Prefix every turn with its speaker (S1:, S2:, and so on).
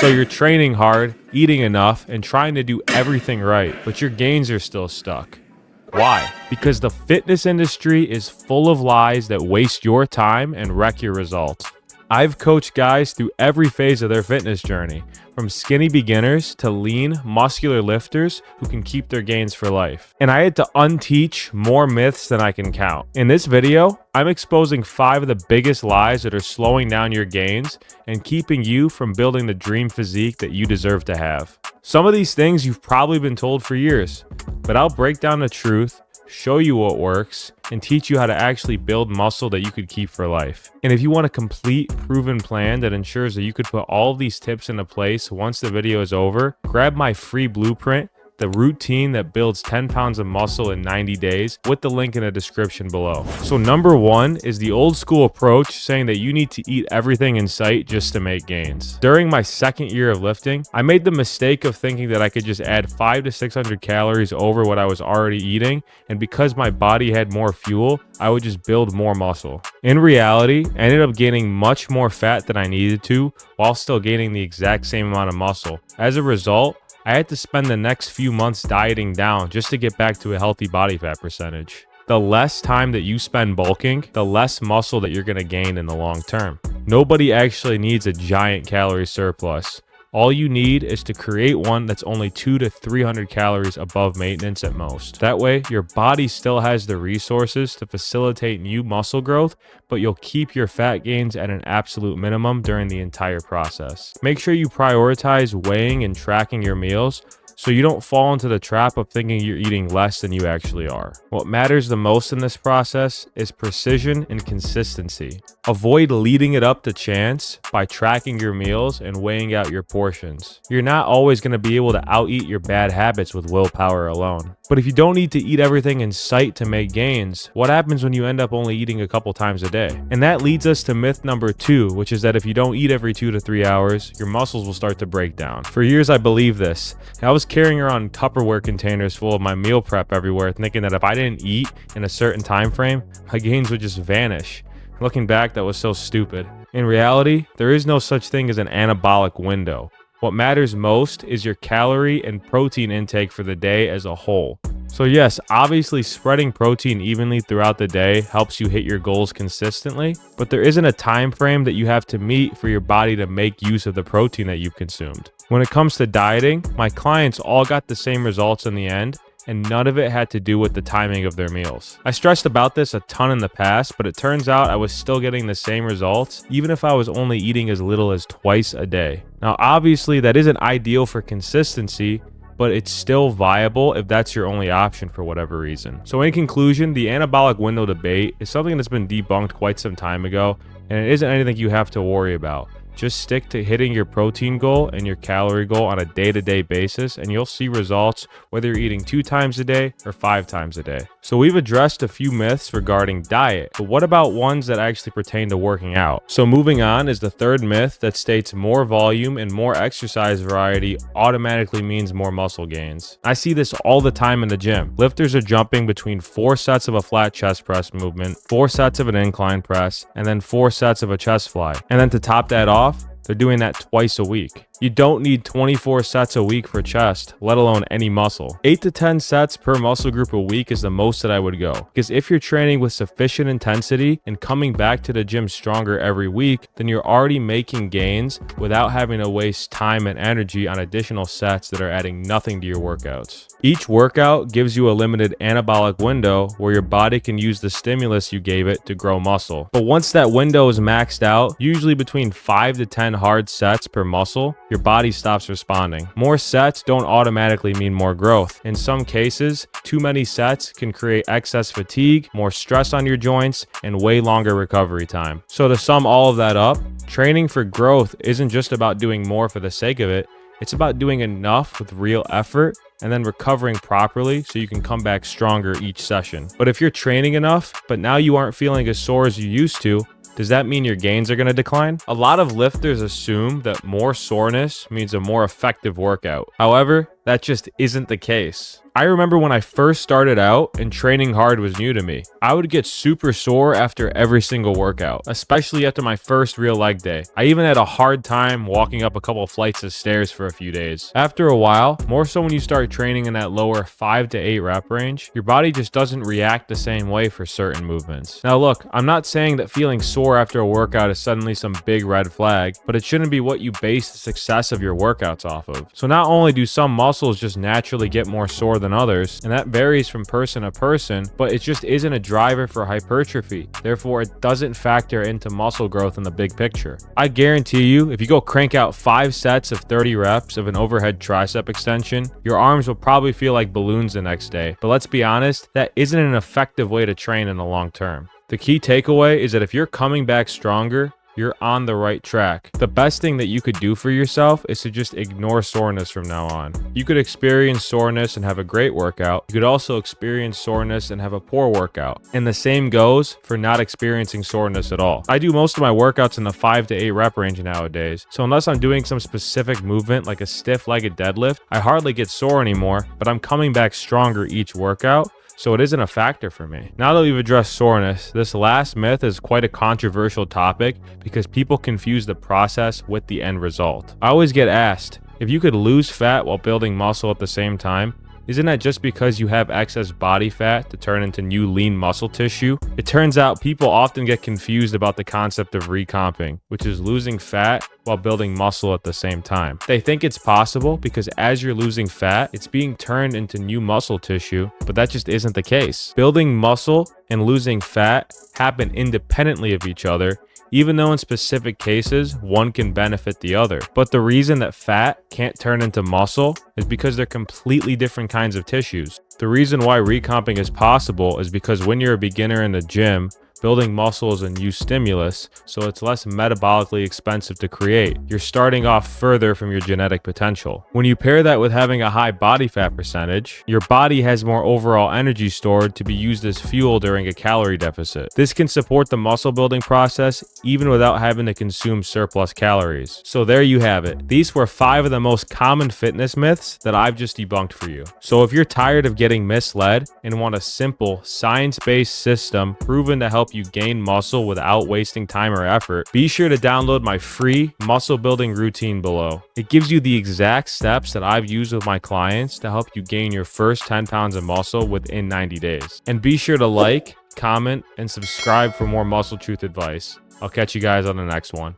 S1: So you're training hard, eating enough, and trying to do everything right, but your gains are still stuck. Why? Because the fitness industry is full of lies that waste your time and wreck your results. I've coached guys through every phase of their fitness journey, from skinny beginners to lean, muscular lifters who can keep their gains for life. And I had to unteach more myths than I can count. In this video, I'm exposing 5 of the biggest lies that are slowing down your gains and keeping you from building the dream physique that you deserve to have. Some of these things you've probably been told for years, but I'll break down the truth, show you what works, and teach you how to actually build muscle that you could keep for life. And if you want a complete, proven plan that ensures that you could put all of these tips into place once the video is over, grab my free blueprint, the routine that builds 10 pounds of muscle in 90 days, with the link in the description below. So number 1 is the old school approach saying that you need to eat everything in sight just to make gains. During my second year of lifting, I made the mistake of thinking that I could just add 500 to 600 calories over what I was already eating, and because my body had more fuel, I would just build more muscle. In reality, I ended up gaining much more fat than I needed to, while still gaining the exact same amount of muscle. As a result, I had to spend the next few months dieting down just to get back to a healthy body fat percentage. The less time that you spend bulking, the less muscle that you're going to gain in the long term. Nobody actually needs a giant calorie surplus. All you need is to create one that's only 200 to 300 calories above maintenance at most. That way, your body still has the resources to facilitate new muscle growth, but you'll keep your fat gains at an absolute minimum during the entire process. Make sure you prioritize weighing and tracking your meals so you don't fall into the trap of thinking you're eating less than you actually are. What matters the most in this process is precision and consistency. Avoid leading it up to chance by tracking your meals and weighing out your portions. You're not always going to be able to out-eat your bad habits with willpower alone. But if you don't need to eat everything in sight to make gains, what happens when you end up only eating a couple times a day? And that leads us to myth number 2, which is that if you don't eat every 2 to 3 hours, your muscles will start to break down. For years, I believed this. I was carrying around Tupperware containers full of my meal prep everywhere, thinking that if I didn't eat in a certain time frame, my gains would just vanish. Looking back, that was so stupid. In reality, there is no such thing as an anabolic window. What matters most is your calorie and protein intake for the day as a whole. So yes, obviously spreading protein evenly throughout the day helps you hit your goals consistently, but there isn't a time frame that you have to meet for your body to make use of the protein that you've consumed. When it comes to dieting, my clients all got the same results in the end, and none of it had to do with the timing of their meals. I stressed about this a ton in the past, but it turns out I was still getting the same results, even if I was only eating as little as twice a day. Now, obviously, that isn't ideal for consistency, but it's still viable if that's your only option for whatever reason. So in conclusion, the anabolic window debate is something that's been debunked quite some time ago, and it isn't anything you have to worry about. Just stick to hitting your protein goal and your calorie goal on a day-to-day basis, and you'll see results whether you're eating 2 times a day or 5 times a day. So we've addressed a few myths regarding diet, but what about ones that actually pertain to working out? So moving on is the third myth that states more volume and more exercise variety automatically means more muscle gains. I see this all the time in the gym. Lifters are jumping between 4 sets of a flat chest press movement, 4 sets of an incline press, and then 4 sets of a chest fly. And then to top that off, they're doing that twice a week. You don't need 24 sets a week for chest, let alone any muscle. 8 to 10 sets per muscle group a week is the most that I would go. Because if you're training with sufficient intensity and coming back to the gym stronger every week, then you're already making gains without having to waste time and energy on additional sets that are adding nothing to your workouts. Each workout gives you a limited anabolic window where your body can use the stimulus you gave it to grow muscle. But once that window is maxed out, usually between 5 to 10 hard sets per muscle, your body stops responding. More sets don't automatically mean more growth. In some cases, too many sets can create excess fatigue, more stress on your joints, and way longer recovery time. So to sum all of that up, training for growth isn't just about doing more for the sake of it. It's about doing enough with real effort and then recovering properly so you can come back stronger each session. But if you're training enough, but now you aren't feeling as sore as you used to, does that mean your gains are going to decline? A lot of lifters assume that more soreness means a more effective workout. However, That just isn't the case. I remember when I first started out and training hard was new to me. I would get super sore after every single workout, especially after my first real leg day. I even had a hard time walking up a couple of flights of stairs for a few days. After a while, more so when you start training in that lower 5 to 8 rep range, your body just doesn't react the same way for certain movements. Now look, I'm not saying that feeling sore after a workout is suddenly some big red flag, but it shouldn't be what you base the success of your workouts off of. So not only do some muscles just naturally get more sore than others, and that varies from person to person, but it just isn't a driver for hypertrophy. Therefore, it doesn't factor into muscle growth in the big picture. I guarantee you, if you go crank out 5 sets of 30 reps of an overhead tricep extension, your arms will probably feel like balloons the next day. But let's be honest, that isn't an effective way to train in the long term. The key takeaway is that if you're coming back stronger, you're on the right track. The best thing that you could do for yourself is to just ignore soreness from now on. You could experience soreness and have a great workout. You could also experience soreness and have a poor workout. And the same goes for not experiencing soreness at all. I do most of my workouts in the 5 to 8 rep range nowadays. So unless I'm doing some specific movement like a stiff-legged deadlift, I hardly get sore anymore, but I'm coming back stronger each workout. So it isn't a factor for me. Now that we've addressed soreness, this last myth is quite a controversial topic because people confuse the process with the end result. I always get asked, if you could lose fat while building muscle at the same time, isn't that just because you have excess body fat to turn into new lean muscle tissue? It turns out people often get confused about the concept of recomping, which is losing fat while building muscle at the same time. They think it's possible because as you're losing fat, it's being turned into new muscle tissue, but that just isn't the case. Building muscle and losing fat happen independently of each other, even though in specific cases, one can benefit the other. But the reason that fat can't turn into muscle is because they're completely different kinds of tissues. The reason why recomping is possible is because when you're a beginner in the gym, building muscle is a new stimulus, so it's less metabolically expensive to create. You're starting off further from your genetic potential. When you pair that with having a high body fat percentage, your body has more overall energy stored to be used as fuel during a calorie deficit. This can support the muscle building process even without having to consume surplus calories. So there you have it. These were 5 of the most common fitness myths that I've just debunked for you. So if you're tired of getting misled and want a simple, science-based system proven to help you gain muscle without wasting time or effort, be sure to download my free muscle building routine below. It gives you the exact steps that I've used with my clients to help you gain your first 10 pounds of muscle within 90 days. And be sure to like, comment, and subscribe for more Muscle Truth advice. I'll catch you guys on the next one.